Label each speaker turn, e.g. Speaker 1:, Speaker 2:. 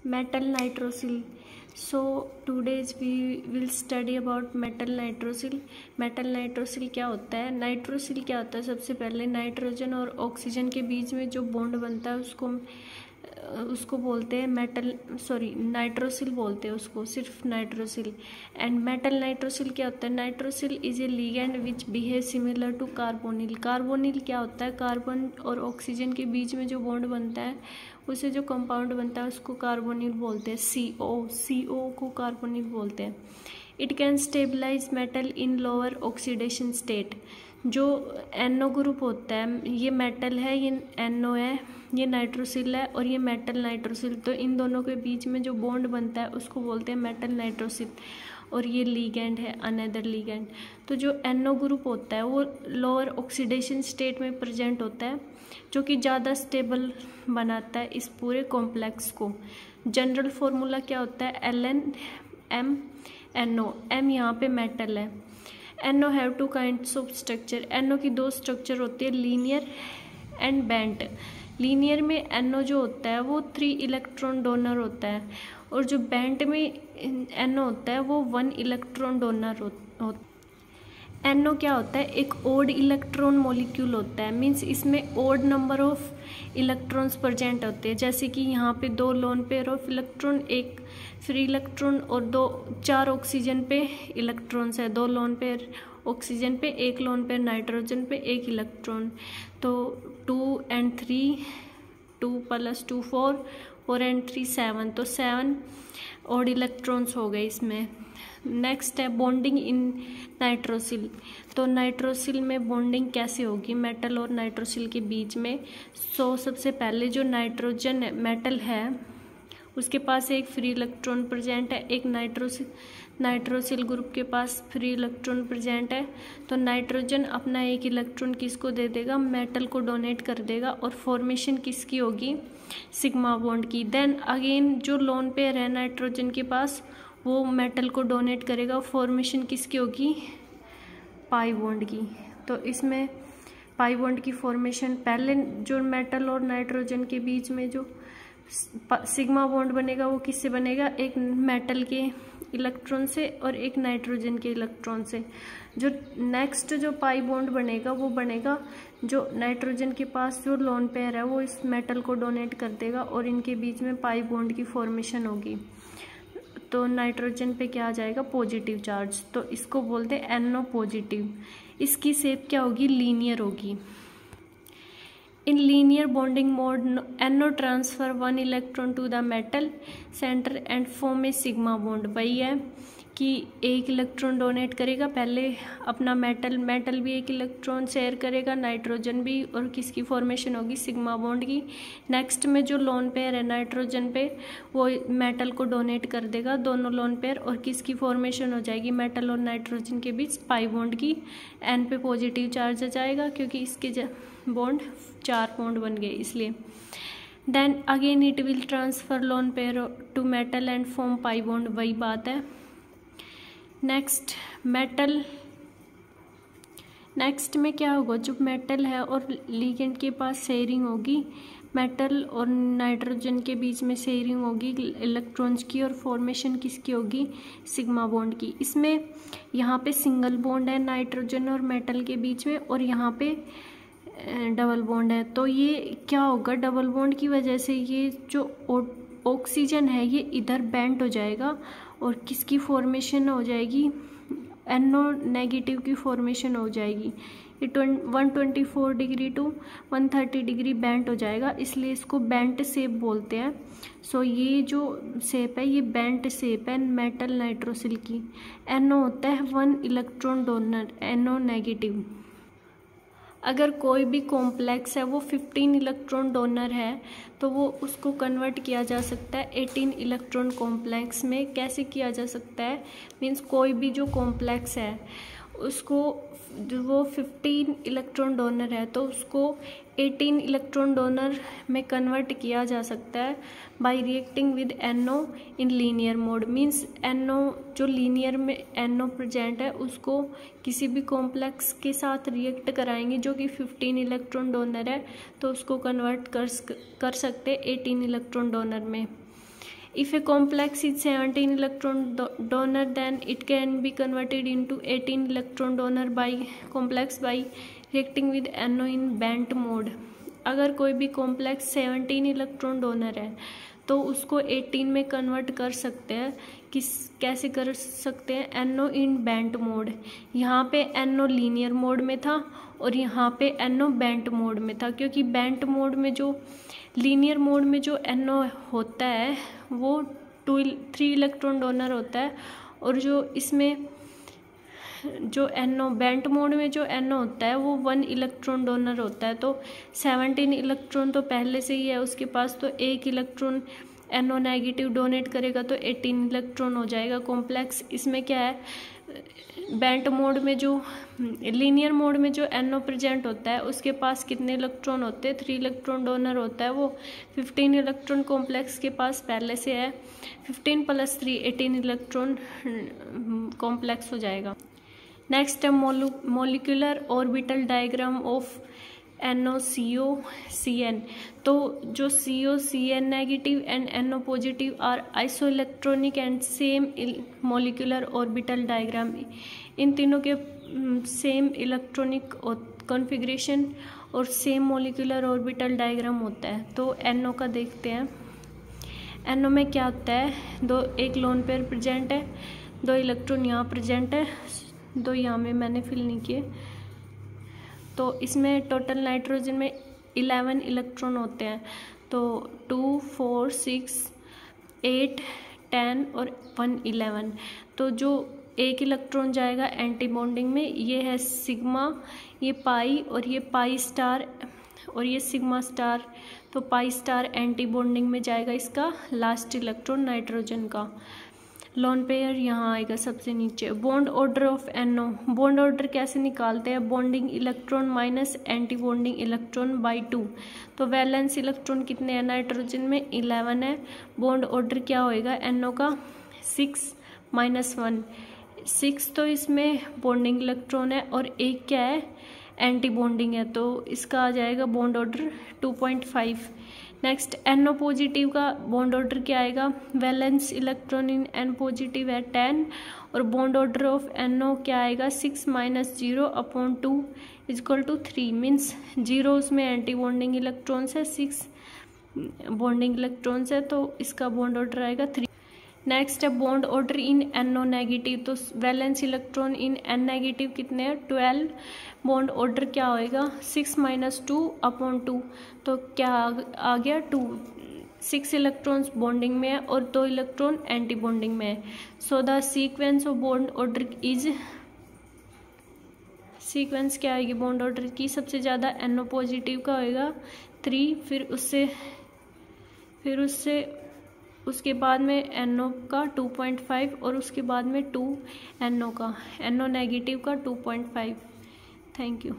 Speaker 1: metal nitrosyl. So today's we will study about metal nitrosyl. metal nitrosyl क्या होता है? Nitrosyl क्या होता है? सबसे पहले नाइट्रोजन और ऑक्सीजन के बीच में जो बॉन्ड बनता है उसको बोलते हैं नाइट्रोसिल बोलते हैं उसको, सिर्फ नाइट्रोसिल। एंड मेटल नाइट्रोसिल क्या होता है? Nitrosyl is a ligand which behave similar to carbonyl. Carbonyl क्या होता है? कार्बन और ऑक्सीजन के बीच में जो बॉन्ड बनता है उससे जो कंपाउंड बनता है उसको कार्बोनिल बोलते हैं। CO को कार्बोनिल बोलते हैं। It can stabilise metal in lower oxidation state. जो NO ग्रुप होता है ये मेटल है, ये NO है, ये नाइट्रोसिल है और ये मेटल नाइट्रोसिल। तो इन दोनों के बीच में जो बॉन्ड बनता है उसको बोलते हैं मेटल नाइट्रोसिल और ये लीगेंड है, अनदर लीगेंड। तो जो NO ग्रुप होता है वो लोअर ऑक्सीडेशन स्टेट में प्रेजेंट होता है, जो कि ज़्यादा स्टेबल बनाता है इस पूरे कॉम्प्लेक्स को। जनरल फॉर्मूला क्या होता है? LNMNO। M यहाँ पे मेटल है। NO have two kinds of structure. NO की दो स्ट्रक्चर होती है, लीनियर एंड बेंट। लीनियर में NO जो होता है वो 3 इलेक्ट्रॉन डोनर होता है और जो बेंट में NO होता है वो 1 इलेक्ट्रॉन डोनर होता है। NO क्या होता है? एक ओड इलेक्ट्रॉन मॉलिक्यूल होता है, मीन्स इसमें odd number of electrons present होते हैं। जैसे कि यहाँ पे 2 lone pair of electron, 1 free electron और 4 ऑक्सीजन पे इलेक्ट्रॉन्स है। 2 लोन पेयर ऑक्सीजन पे, 1 लोन पेयर नाइट्रोजन पे, 1 इलेक्ट्रॉन। तो 2 and 3, 2 + 2 4, 4 and 3 7, तो 7 ओड इलेक्ट्रॉन्स हो गए इसमें। नेक्स्ट है बॉन्डिंग इन नाइट्रोसिल। तो नाइट्रोसिल में बॉन्डिंग कैसे होगी मेटल और नाइट्रोसिल के बीच में? सबसे पहले जो नाइट्रोजन मेटल है उसके पास एक फ्री इलेक्ट्रॉन प्रेजेंट है, एक नाइट्रोसिल ग्रुप के पास फ्री इलेक्ट्रॉन प्रेजेंट है। तो नाइट्रोजन अपना एक इलेक्ट्रॉन किसको दे देगा? मेटल को डोनेट कर देगा और फॉर्मेशन किसकी होगी? सिग्मा बॉन्ड की। देन अगेन जो लोन पेयर है नाइट्रोजन के पास वो मेटल को डोनेट करेगा, फॉर्मेशन किसकी होगी? पाई बॉन्ड की। तो इसमें पाई बॉन्ड की फॉर्मेशन, पहले जो मेटल और नाइट्रोजन के बीच में जो सिग्मा बॉन्ड बनेगा वो किससे बनेगा? एक मेटल के इलेक्ट्रॉन से और एक नाइट्रोजन के इलेक्ट्रॉन से। जो नेक्स्ट जो पाई बॉन्ड बनेगा वो बनेगा जो नाइट्रोजन के पास जो लोन पेयर है वो इस मेटल को डोनेट कर देगा और इनके बीच में पाई बॉन्ड की फॉर्मेशन होगी। तो नाइट्रोजन पे क्या आ जाएगा? Positive charge. तो इसको बोलते हैं NO पॉजिटिव। इसकी शेप क्या होगी? लीनियर होगी। In linear bonding mode NO transfer 1 electron to the metal centre and form a sigma bond. वही है कि 1 इलेक्ट्रॉन डोनेट करेगा पहले अपना मेटल भी 1 इलेक्ट्रॉन शेयर करेगा, नाइट्रोजन भी, और किसकी फॉर्मेशन होगी? सिग्मा बॉन्ड की। नेक्स्ट में जो लोन पेयर है नाइट्रोजन पे वो मेटल को डोनेट कर देगा, दोनों लोन पेयर, और किसकी फॉर्मेशन हो जाएगी? मेटल और नाइट्रोजन के बीच पाई बॉन्ड की। N पे पॉजिटिव चार्ज आ जाएगा क्योंकि इसके बॉन्ड 4 बॉन्ड बन गए इसलिए। Then again it will transfer lone pair to metal and form pi bond, वही बात है। नेक्स्ट में क्या होगा? जो मेटल है और लिगेंड के पास शेयरिंग होगी, मेटल और नाइट्रोजन के बीच में शेयरिंग होगी इलेक्ट्रॉन्स की, और फॉर्मेशन किसकी होगी? सिग्मा बॉन्ड की। इसमें यहाँ पे सिंगल बॉन्ड है नाइट्रोजन और मेटल के बीच में और यहाँ पे डबल बॉन्ड है। तो ये क्या होगा? डबल बॉन्ड की वजह से ये जो ऑक्सीजन है ये इधर बेंट हो जाएगा और किसकी फॉर्मेशन हो जाएगी? NO नेगेटिव की फॉर्मेशन हो जाएगी। ये 124 डिग्री टू 130 डिग्री बेंट हो जाएगा, इसलिए इसको बेंट शेप बोलते हैं। ये जो शेप है ये बेंट शेप है मेटल नाइट्रोसिल की। NO होता है 1 इलेक्ट्रॉन डोनर, NO नेगेटिव। अगर कोई भी कॉम्प्लेक्स है वो 15 इलेक्ट्रॉन डोनर है तो वो उसको कन्वर्ट किया जा सकता है 18 इलेक्ट्रॉन कॉम्प्लेक्स में। कैसे किया जा सकता है? मीन्स कोई भी जो कॉम्प्लेक्स है उसको वो 15 इलेक्ट्रॉन डोनर है तो उसको 18 इलेक्ट्रॉन डोनर में कन्वर्ट किया जा सकता है bye reacting with NO in linear mode. Means NO जो लीनियर में NO प्रेजेंट है उसको किसी भी कॉम्प्लेक्स के साथ रिएक्ट कराएंगे जो कि 15 इलेक्ट्रॉन डोनर है तो उसको कन्वर्ट कर सकते 18 इलेक्ट्रॉन डोनर में। If a complex is 17 electron donor, then it can be converted into 18 electron donor by complex by reacting with NO in bent mode. अगर कोई भी कॉम्प्लेक्स 17 इलेक्ट्रॉन डोनर है तो उसको 18 में कन्वर्ट कर सकते हैं। कैसे कर सकते हैं? NO इन बेंट मोड। यहाँ पे NO लीनियर मोड में था और यहाँ पे NO बेंट मोड में था, क्योंकि बेंट मोड में जो लीनियर मोड में जो NO होता है वो 3 इलेक्ट्रॉन डोनर होता है, और जो इसमें जो NO बेंट मोड में जो NO होता है वो 1 इलेक्ट्रॉन डोनर होता है। तो 17 इलेक्ट्रॉन तो पहले से ही है उसके पास, तो 1 इलेक्ट्रॉन NO नेगेटिव डोनेट करेगा तो 18 इलेक्ट्रॉन हो जाएगा कॉम्प्लेक्स। इसमें क्या है, बेंट मोड में जो लीनियर मोड में जो NO प्रेजेंट होता है उसके पास कितने इलेक्ट्रॉन होते हैं? 3 इलेक्ट्रॉन डोनर होता है, वो 15 इलेक्ट्रॉन कॉम्प्लेक्स के पास पहले से है। 15 + 3 18 इलेक्ट्रॉन कॉम्प्लेक्स हो जाएगा। नेक्स्ट है molecular orbital diagram of NOCO-CN। तो जो CO-CN negative and NO positive are isoelectronic and same molecular orbital diagram. इन तीनों के सेम इलेक्ट्रॉनिक कॉन्फ़िगरेशन और सेम मोलिकुलर ऑर्बिटल डायग्राम होता है। तो NO का देखते हैं। NO में क्या होता है, एक लोन पेयर प्रेजेंट है, 2 इलेक्ट्रॉन यहाँ प्रेजेंट है, 2 यहाँ में मैंने फिल नहीं किए। तो इसमें टोटल नाइट्रोजन में 11 इलेक्ट्रॉन होते हैं, तो 2 4 6 8 10 और 1 11। तो जो 1 इलेक्ट्रॉन जाएगा एंटी बॉन्डिंग में, ये है सिग्मा, ये पाई और ये पाई स्टार और ये सिग्मा स्टार। तो पाई स्टार एंटी बॉन्डिंग में जाएगा इसका लास्ट इलेक्ट्रॉन नाइट्रोजन का। लोन पेयर यहाँ आएगा सबसे नीचे। Bond order of NO। Bond order कैसे निकालते हैं? Bonding electron minus anti bonding electron by 2। तो वैलेंस इलेक्ट्रॉन कितने हैं नाइट्रोजन में? 11 है। बॉन्ड ऑर्डर क्या होएगा NO का? 6 - 1। 6 तो इसमें बॉन्डिंग इलेक्ट्रॉन है और 1 क्या है? एंटी बॉन्डिंग है, तो इसका आ जाएगा bond order 2.5। Next NO positive का बॉन्ड ऑर्डर क्या आएगा? Valence electron in N positive है 10 और बॉन्ड ऑर्डर ऑफ NO क्या आएगा? 6 - 0/2 = 3। मीन्स 0 उसमें एंटी बॉन्डिंग इलेक्ट्रॉन्स है, 6 बॉन्डिंग इलेक्ट्रॉन्स है, तो इसका बॉन्ड ऑर्डर आएगा 3। नेक्स्ट है bond order in NO negative. तो valence electron in N negative कितने हैं? 12। बॉन्ड ऑर्डर क्या होएगा? 6 - 2/2। तो क्या आ गया? 2। 6 इलेक्ट्रॉन्स बॉन्डिंग में है और 2 इलेक्ट्रॉन एंटी बॉन्डिंग में है। So the sequence of bond order is, sequence क्या आएगी बॉन्ड ऑर्डर की? सबसे ज़्यादा NO पॉजिटिव का होएगा 3, फिर उससे उसके बाद में NO का 2.5 और उसके बाद में 2 NO का, NO नेगेटिव का 2.5। Thank you.